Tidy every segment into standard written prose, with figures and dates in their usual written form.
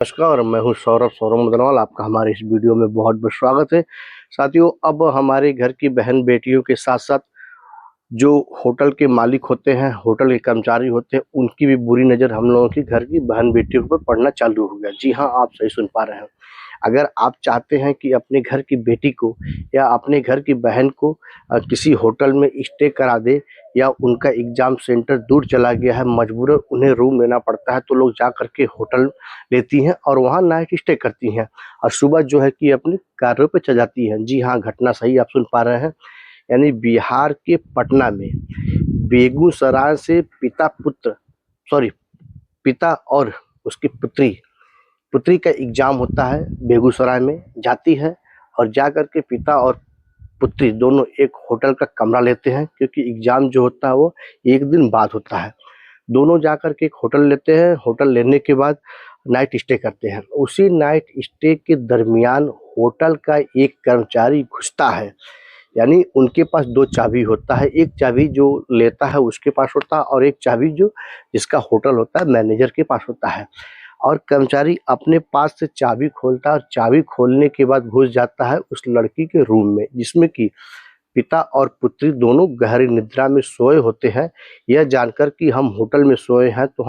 नमस्कार, मैं हूँ सौरभ मुदनवाल। आपका हमारे इस वीडियो में बहुत बहुत स्वागत है। साथियों, अब हमारे घर की बहन बेटियों के साथ साथ जो होटल के मालिक होते हैं, होटल के कर्मचारी होते हैं, उनकी भी बुरी नज़र हम लोगों की घर की बहन बेटियों पर पड़ना चालू हो गया। जी हाँ, आप सही सुन पा रहे हैं। अगर आप चाहते हैं कि अपने घर की बेटी को या अपने घर की बहन को किसी होटल में स्टे करा दे, या उनका एग्ज़ाम सेंटर दूर चला गया है, मजबूरन उन्हें रूम लेना पड़ता है, तो लोग जा कर के होटल लेती हैं और वहाँ नाइट स्टे करती हैं और सुबह जो है कि अपने कार्यों पे चल जाती हैं। जी हाँ, घटना सही आप सुन पा रहे हैं। यानी बिहार के पटना में बेगूसराय से पिता और उसकी पुत्री पुत्री का एग्ज़ाम होता है, बेगूसराय में जाती है और जा कर के पिता और पुत्री दोनों एक होटल का कमरा लेते हैं, क्योंकि एग्ज़ाम जो होता है वो एक दिन बाद होता है। दोनों जा कर के एक होटल लेते हैं। होटल लेने के बाद नाइट स्टे करते हैं। उसी नाइट स्टे के दरमियान होटल का एक कर्मचारी घुसता है। यानी उनके पास 2 चाबी होता है, एक चाबी जो लेता है उसके पास होता है और एक चाबी जो जिसका होटल होता है मैनेजर के पास होता है। और कर्मचारी अपने पास से चाबी खोलता है और चाबी खोलने के बाद घुस जाता है उस लड़की के रूम में, जिसमें कि पिता और पुत्री दोनों गहरी निद्रा में सोए होते हैं, यह जानकर कि हम होटल में सोए हैं तो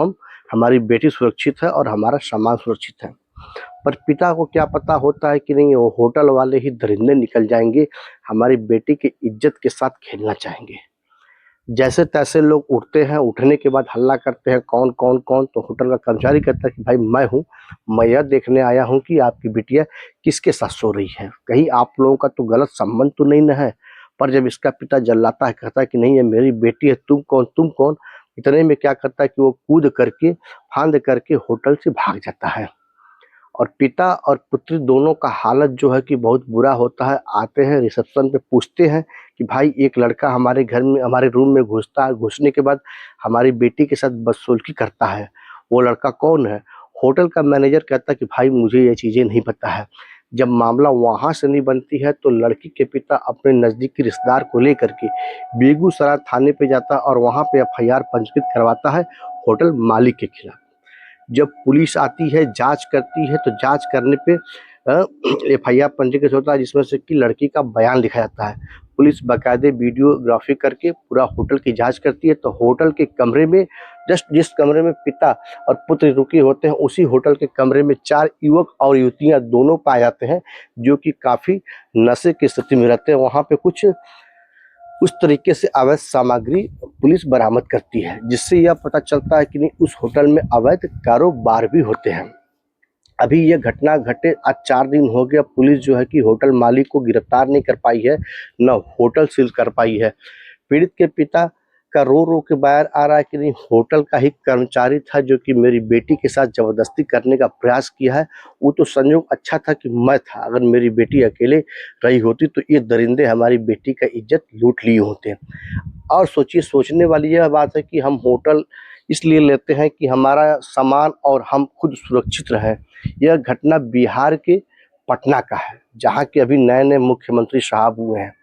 हमारी बेटी सुरक्षित है और हमारा सामान सुरक्षित है। पर पिता को क्या पता होता है कि नहीं, वो होटल वाले ही दरिंदे निकल जाएंगे, हमारी बेटी की इज्जत के साथ खेलना चाहेंगे। जैसे तैसे लोग उठते हैं, उठने के बाद हल्ला करते हैं, कौन कौन कौन, तो होटल का कर्मचारी कहता है कि भाई मैं हूँ, मैं यह देखने आया हूँ कि आपकी बिटिया किसके साथ सो रही है, कहीं आप लोगों का तो गलत संबंध तो नहीं न है। पर जब इसका पिता जल्लाता है, कहता है कि नहीं ये मेरी बेटी है, तुम कौन, इतने में क्या करता है कि वो कूद करके फांद करके होटल से भाग जाता है। और पिता और पुत्री दोनों का हालत जो है कि बहुत बुरा होता है। आते हैं रिसेप्शन पे, पूछते हैं कि भाई एक लड़का हमारे घर में हमारे रूम में घुसता है, घुसने के बाद हमारी बेटी के साथ बदसलूकी करता है, वो लड़का कौन है? होटल का मैनेजर कहता है कि भाई मुझे ये चीज़ें नहीं पता है। जब मामला वहाँ से नहीं बनती है तो लड़की के पिता अपने नज़दीकी रिश्तेदार को लेकर के बेगूसराय थाने पे जाता है और वहाँ पे एफआईआर पंजीकृत करवाता है होटल मालिक के खिलाफ। जब पुलिस आती है, जांच करती है, तो जांच करने पे एफआईआर पंजीकृत होता है, जिसमें से कि लड़की का बयान लिखा जाता है। पुलिस बाकायदे वीडियोग्राफी करके पूरा होटल की जांच करती है, तो होटल के कमरे में जस्ट जिस कमरे में पिता और पुत्र रुके होते हैं, उसी होटल के कमरे में 4 युवक और युवतियां दोनों पाए जाते हैं, जो कि काफ़ी नशे की स्थिति में रहते हैं। वहाँ पे कुछ उस तरीके से अवैध सामग्री पुलिस बरामद करती है, जिससे यह पता चलता है कि नहीं उस होटल में अवैध कारोबार भी होते हैं। अभी यह घटना घटे आज 4 दिन हो गया, पुलिस जो है कि होटल मालिक को गिरफ्तार नहीं कर पाई है, न होटल सील कर पाई है। पीड़ित के पिता का रो रो के बयान आ रहा है कि नहीं होटल का ही कर्मचारी था जो कि मेरी बेटी के साथ ज़बरदस्ती करने का प्रयास किया है। वो तो संयोग अच्छा था कि मैं था, अगर मेरी बेटी अकेले रही होती तो ये दरिंदे हमारी बेटी का इज्जत लूट लिए होते। और सोचिए, सोचने वाली यह बात है कि हम होटल इसलिए लेते हैं कि हमारा सामान और हम खुद सुरक्षित रहें। यह घटना बिहार के पटना का है, जहाँ के अभी नए-नए मुख्यमंत्री साहब हुए हैं।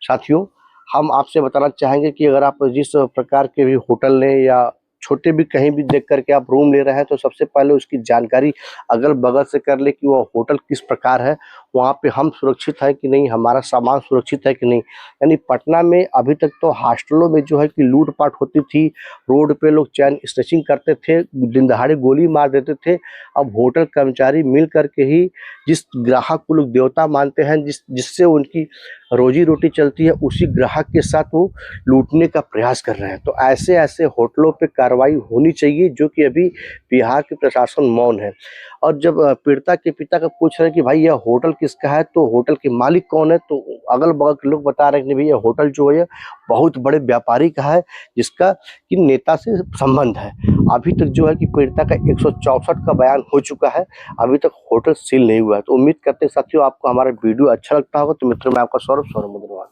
साथियों, हम आपसे बताना चाहेंगे कि अगर आप जिस प्रकार के भी होटल लें या छोटे भी कहीं भी देख कर के आप रूम ले रहे हैं, तो सबसे पहले उसकी जानकारी अगल-बगल से कर लें कि वो होटल किस प्रकार है, वहाँ पे हम सुरक्षित हैं कि नहीं, हमारा सामान सुरक्षित है कि नहीं। यानी पटना में अभी तक तो हॉस्टलों में जो है कि लूट-पाट होती थी, रोड पे लोग चैन स्नैचिंग करते थे, दिन दहाड़े गोली मार देते थे। अब होटल कर्मचारी मिल कर के ही जिस ग्राहक को लोग देवता मानते हैं, जिससे उनकी रोजी-रोटी चलती है, उसी ग्राहक के साथ वो लूटने का प्रयास कर रहे हैं। तो ऐसे-ऐसे होटलों पे कार्रवाई होनी चाहिए, जो कि अभी बिहार के प्रशासन मौन है। और जब पीड़िता के पिता को पूछ रहे हैं कि भाई यह होटल किसका है, तो होटल के मालिक कौन है, तो अगल-बगल के लोग बता रहे हैं कि भई यह होटल जो है बहुत बड़े व्यापारी का है, जिसका कि नेता से संबंध है। अभी तक जो है कि पीड़िता का 164 का बयान हो चुका है, अभी तक होटल सील नहीं हुआ है। तो उम्मीद करते हैं साथियों आपको हमारा वीडियो अच्छा लगता होगा। तो मित्रों, मैं आपका सौरभ मुद्रवाल।